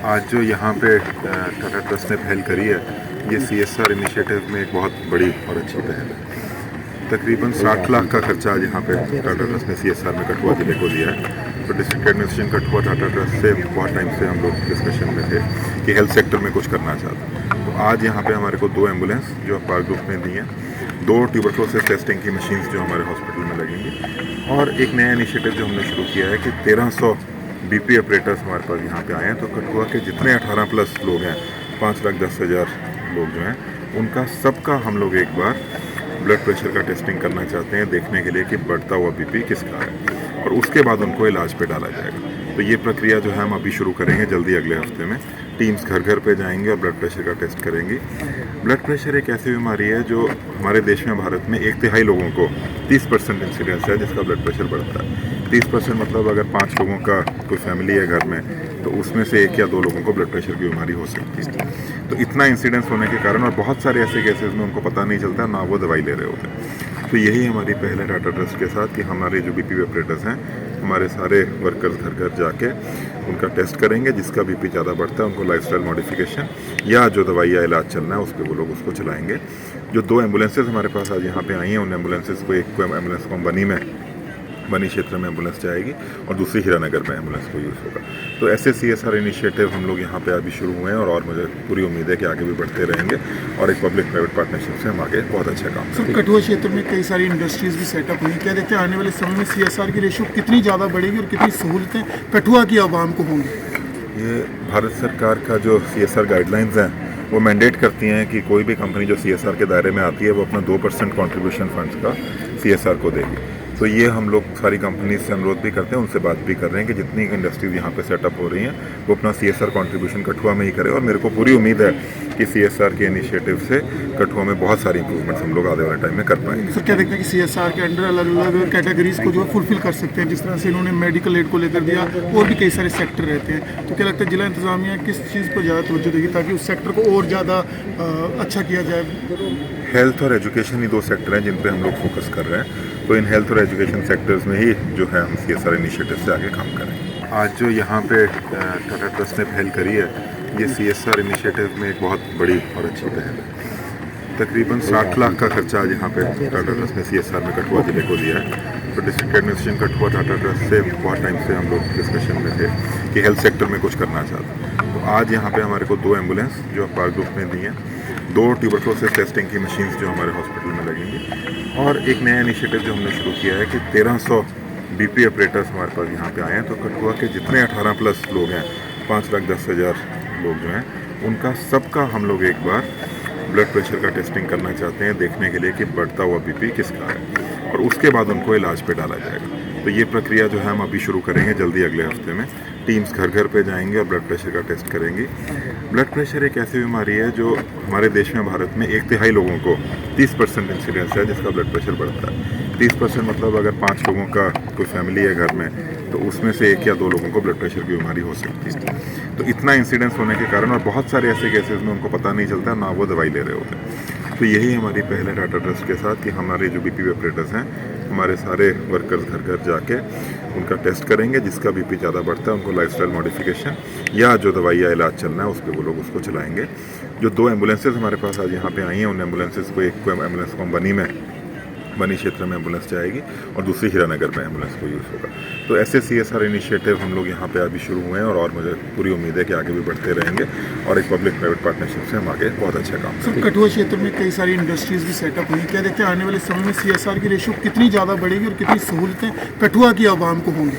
आज जो यहाँ पे टाटा ट्रस्ट ने पहल करी है, ये CSR इनिशिएटिव में एक बहुत बड़ी और अच्छी पहल है। तकरीबन 60 लाख का खर्चा आज यहाँ पे टाटा ट्रस्ट ने CSR में कठुआ जिले को दिया है। तो district administration Kathua Tata trust से बहुत टाइम से हम लोग डिस्कशन में थे कि हेल्थ सेक्टर में कुछ करना चाहते हैं। तो आज यहाँ पे हमारे को 2 एम्बुलेंस जो पार्क ग्रुप में दी हैं, 2 ट्यूबरक्लोसिस टेस्टिंग की मशीन्स जो हमारे हॉस्पिटल में लगेंगी, और एक नया इनिशिएटिव जो हमने शुरू किया है कि 1300 BP ऑपरेटर्स हमारे पास यहाँ पे आए हैं। तो कठुआ के जितने 18+ लोग हैं, 5,10,000 लोग जो हैं, उनका सबका हम लोग एक बार ब्लड प्रेशर का टेस्टिंग करना चाहते हैं, देखने के लिए कि बढ़ता हुआ BP किसका है, और उसके बाद उनको इलाज पे डाला जाएगा। तो ये प्रक्रिया जो है हम अभी शुरू करेंगे जल्दी, अगले हफ्ते में टीम्स घर घर पे जाएंगे और ब्लड प्रेशर का टेस्ट करेंगी। ब्लड प्रेशर एक ऐसी बीमारी है जो हमारे देश में, भारत में 1/3 लोगों को 30% इंसिडेंस है जिसका ब्लड प्रेशर बढ़ता है। 30% मतलब अगर 5 लोगों का कोई फैमिली है घर में, तो उसमें से 1 या 2 लोगों को ब्लड प्रेशर की बीमारी हो सकती है। तो इतना इंसिडेंस होने के कारण, और बहुत सारे ऐसे केसेस में उनको पता नहीं चलता, ना वो दवाई ले रहे होते। तो यही हमारी पहल है टाटा ट्रस्ट के साथ कि हमारे जो BP ऑपरेटर्स हैं, हमारे सारे वर्कर्स घर घर जाके उनका टेस्ट करेंगे। जिसका BP ज़्यादा बढ़ता है उनको लाइफस्टाइल मॉडिफिकेशन या जो दवाई या इलाज चलना है उस पर वो लोग उसको चलाएंगे। जो 2 एम्बुलेंसेज हमारे पास आज यहाँ पे आई हैं, उन एम्बुलेंसेज को, एक को एम्बुलेंस को बनी क्षेत्र में एम्बुलेंस जाएगी और दूसरी हीरानगर में एम्बुलेंस को यूज़ होगा। तो ऐसे CSR इनिशिएटिव हम लोग यहाँ पे अभी शुरू हुए हैं, और मुझे पूरी उम्मीद है कि आगे भी बढ़ते रहेंगे, और एक पब्लिक प्राइवेट पार्टनरशिप से हम आगे बहुत अच्छा काम करेंगे। कठुआ क्षेत्र में कई सारी इंडस्ट्रीज भी सेटअप हुई, क्या देखते हैं आने वाले समय में CSR की रेशियो कितनी ज़्यादा बढ़ेगी और कितनी सहूलतें कठुआ की आवाम को होंगी? ये भारत सरकार का जो CSR गाइडलाइंस हैं, वो मैंडेट करती हैं कि कोई भी कंपनी जो CSR के दायरे में आती है वो अपना 2% कंट्रीब्यूशन फंड्स का CSR को देगी। तो ये हम लोग सारी कंपनीज से अनुरोध भी करते हैं, उनसे बात भी कर रहे हैं कि जितनी इंडस्ट्रीज यहाँ पे सेटअप हो रही हैं वो अपना CSR कंट्रीब्यूशन कठुआ में ही करें। और मेरे को पूरी उम्मीद है कि CSR के इनिशिएटिव से कठुआ में बहुत सारी इंप्रूवमेंट्स हम लोग आने वाले टाइम में कर पाएंगे। सर, क्या देखते हैं कि CSR के अंडर अलग अलग कैटेगरीज को जो है फुलफिल कर सकते हैं, जिस तरह से इन्होंने मेडिकल एड को लेकर दिया, और भी कई सारे सेक्टर रहते हैं। तो क्या लगता है जिला इंतजामिया किस चीज़ पर ज़्यादा तवज्जो देगी ताकि उस सेक्टर को और ज़्यादा अच्छा किया जाए? हेल्थ और एजुकेशन ही 2 सेक्टर हैं जिन पे हम लोग फोकस कर रहे हैं। तो इन हेल्थ और एजुकेशन सेक्टर्स में ही जो है हम CSR इनिशिएटिव से आगे काम करेंगे। आज जो यहाँ पे टाटा ट्रस्ट ने पहल करी है, ये CSR इनिशिएटिव में एक बहुत बड़ी और अच्छी पहल है। तकरीबन 60 लाख का खर्चा आज यहाँ पे टाटा ट्रस्ट ने CSR में कठुआ जिले को दिया है। तो district administration Kathua Tata trust से बहुत टाइम से हम लोग डिस्कशन में थे कि हेल्थ सेक्टर में कुछ करना चाहते हैं। तो आज यहाँ पे हमारे को 2 एम्बुलेंस जो पार्क ग्रुप में दी हैं, 2 ट्यूबरक्लोसिस टेस्टिंग की मशीन्स जो हमारे हॉस्पिटल में लगेंगी, और एक नया इनिशिएटिव जो हमने शुरू किया है कि 1300 BP ऑपरेटर्स हमारे पास यहाँ पे आए हैं। तो कठुआ के जितने 18+ लोग हैं, 5,10,000 लोग जो हैं, उनका सबका हम लोग एक बार ब्लड प्रेशर का टेस्टिंग करना चाहते हैं, देखने के लिए कि बढ़ता हुआ BP किसका है, और उसके बाद उनको इलाज पे डाला जाएगा। तो ये प्रक्रिया जो है हम अभी शुरू करेंगे जल्दी, अगले हफ्ते में टीम्स घर घर पे जाएंगे और ब्लड प्रेशर का टेस्ट करेंगी। ब्लड प्रेशर एक ऐसी बीमारी है जो हमारे देश में, भारत में 1/3 लोगों को 30% इंसिडेंस है जिसका ब्लड प्रेशर बढ़ता है। 30% मतलब अगर 5 लोगों का कोई फैमिली है घर में, तो उसमें से 1 या 2 लोगों को ब्लड प्रेशर की बीमारी हो सकती है। तो इतना इंसिडेंस होने के कारण, और बहुत सारे ऐसे केसेस में उनको पता नहीं चलता, ना वो दवाई ले रहे होते। तो यही हमारी पहल है टाटा ट्रस्ट के साथ कि हमारे जो BP ऑपरेटर्स हैं, हमारे सारे वर्कर्स घर घर जाके उनका टेस्ट करेंगे। जिसका BP ज़्यादा बढ़ता है उनको लाइफस्टाइल मॉडिफिकेशन या जो दवाई या इलाज चलना है उस पर वो लोग उसको चलाएंगे। जो 2 एम्बुलेंसेज हमारे पास आज यहाँ पे आई हैं, उन एम्बुलेंसेज को, एक को एम्बुलेंस को बनी क्षेत्र में एम्बुलेंस जाएगी और दूसरी हीरानगर में एम्बुलेंस को यूज़ होगा। तो ऐसे CSR इनिशिएटिव हम लोग यहाँ पे अभी शुरू हुए हैं, और मुझे पूरी उम्मीद है कि आगे भी बढ़ते रहेंगे, और एक पब्लिक प्राइवेट पार्टनरशिप से हम आगे बहुत अच्छा काम करेंगे। सर, कठुआ क्षेत्र में कई सारी इंडस्ट्रीज भी सेटअप हुई, क्या देखते हैं आने वाले समय में CSR की रेशियो कितनी ज़्यादा बढ़ेगी और कितनी सहूलतें कठुआ की आवाम को होंगी?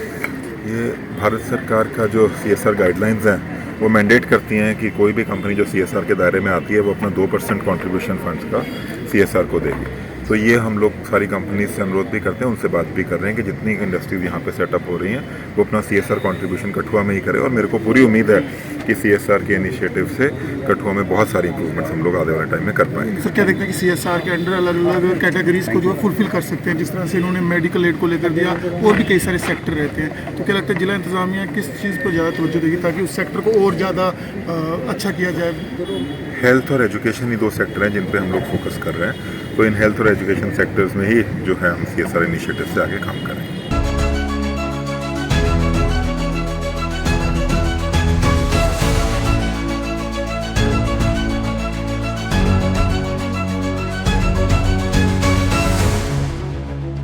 ये भारत सरकार का जो CSR गाइडलाइंस हैं, वो मैंडेट करती हैं कि कोई भी कंपनी जो CSR के दायरे में आती है वो अपना 2% कंट्रीब्यूशन फंड्स का CSR को देगी। तो ये हम लोग सारी कंपनीज से अनुरोध भी करते हैं, उनसे बात भी कर रहे हैं कि जितनी इंडस्ट्रीज यहाँ पे सेटअप हो रही हैं वो अपना CSR कंट्रीब्यूशन कठुआ में ही करें। और मेरे को पूरी उम्मीद है कि CSR के इनिशिएटिव से कठुआ में बहुत सारी इंप्रूवमेंट्स हम लोग आने वाले टाइम में कर पाएंगे। सर, क्या देखते हैं कि CSR के अंडर अलग अलग कैटेगरीज को जो है फुलफिल कर सकते हैं, जिस तरह से इन्होंने मेडिकल एड को लेकर दिया, और भी कई सारे सेक्टर रहते हैं। तो क्या लगता है जिला इंतजामिया किस चीज़ पर ज़्यादा तवज्जो देगी ताकि उस सेक्टर को और ज़्यादा अच्छा किया जाए? हेल्थ और एजुकेशन ही 2 सेक्टर हैं जिन पे हम लोग फोकस कर रहे हैं। तो इन हेल्थ और एजुकेशन सेक्टर्स में ही जो है हम CSR इनिशिएटिव से आगे काम करेंगे।